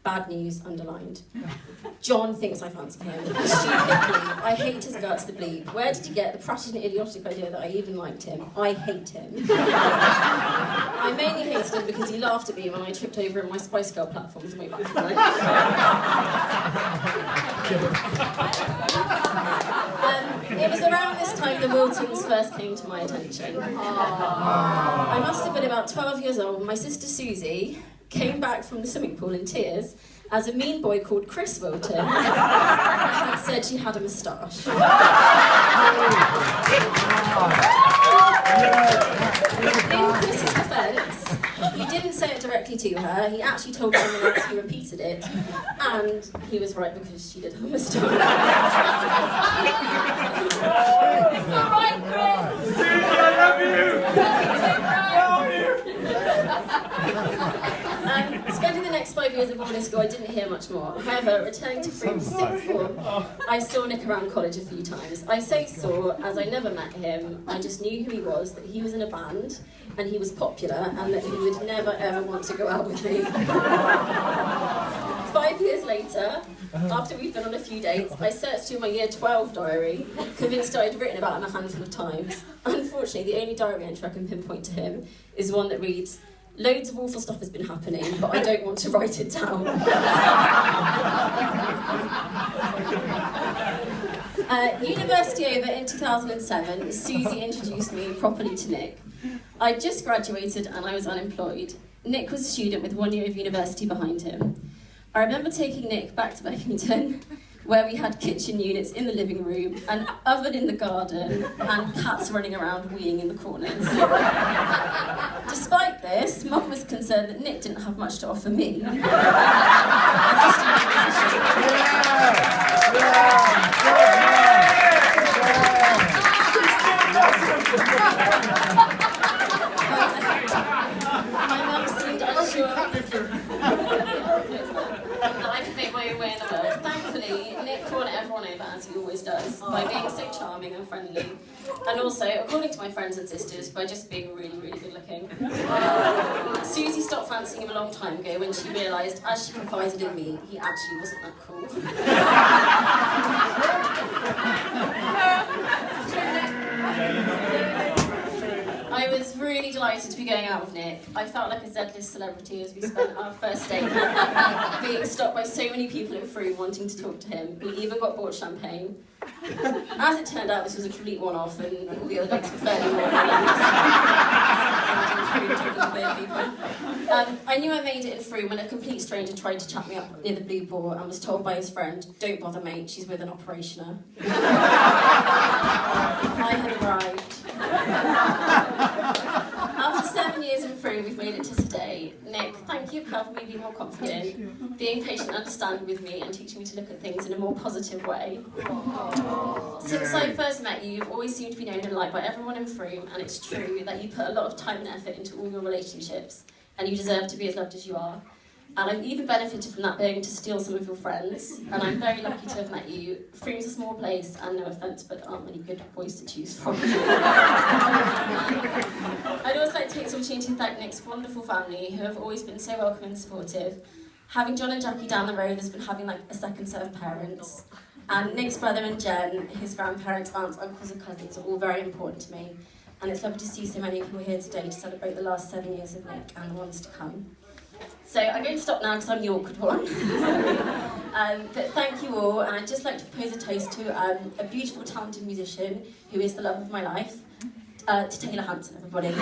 Bad news underlined. John thinks I fancy him. Stupid bleep. I hate his guts, the bleep. Where did he get the prattling and idiotic idea that I even liked him? I hate him. I mainly hated him because he laughed at me when I tripped over in my Spice Girl platforms way back from It was around this time the Wiltons first came to my attention. I must have been about 12 years old when my sister Susie came back from the swimming pool in tears as a mean boy called Chris Wilton had said she had a moustache. In Chris's defence, he didn't say it directly to her, he actually told someone else who repeated it, and he was right because she did have a moustache. It's all right, Chris! Susie, I love you! Spending the next 5 years at boarding school, I didn't hear much more. However, returning to Frome for sixth form, I saw Nick around college a few times. I say saw, as I never met him. I just knew who he was, that he was in a band, and he was popular, and that he would never ever want to go out with me. 5 years later, after we'd been on a few dates, I searched through my year 12 diary, convinced I'd written about him a handful of times. Unfortunately, the only diary entry I can pinpoint to him is one that reads, "Loads of awful stuff has been happening, but I don't want to write it down." University over in 2007, Susie introduced me properly to Nick. I'd just graduated and I was unemployed. Nick was a student with 1 year of university behind him. I remember taking Nick back to Beckington, where we had kitchen units in the living room, an oven in the garden, and cats running around weeing in the corners. Despite this, Mum was concerned that Nick didn't have much to offer me. My mum seemed unsure that I could make my own way in the world. Thankfully, Nick won everyone over, as he always does, by being so charming and friendly. And also, according to my friends and sisters, by just being really, really good looking. Susie stopped fancying him a long time ago when she realised, as she confided in me, he actually wasn't that cool. I was really delighted to be going out with Nick. I felt like a Z-list celebrity as we spent our first date being stopped by so many people in Frome wanting to talk to him. We even got bought champagne. As it turned out, this was a complete one-off, and all the other dates were fairly more I knew I made it in Frome when a complete stranger tried to chat me up near the Blue Boar and was told by his friend, "Don't bother, mate, she's with an operationer." I had arrived. After 7 years in Frome, we've made it to today. Nick, thank you for helping me be more confident, being patient and understanding with me, and teaching me to look at things in a more positive way. Since I first met you, you've always seemed to be known and liked by everyone in Frome, and it's true that you put a lot of time and effort into all your relationships, and you deserve to be as loved as you are. And I've even benefited from that being able to steal some of your friends, and I'm very lucky to have met you. Frome's a small place, and no offence, but there aren't many good boys to choose from. I'd also like to take this opportunity to thank Nick's wonderful family, who have always been so welcoming and supportive. Having John and Jackie down the road has been having like a second set of parents. And Nick's brother and Jen, his grandparents, aunts, uncles and cousins are all very important to me. And it's lovely to see so many people here today to celebrate the last 7 years of Nick and the ones to come. So I'm going to stop now because I'm the awkward one. But thank you all, and I'd just like to propose a toast to a beautiful, talented musician who is the love of my life, to Taylor Hanson, everybody.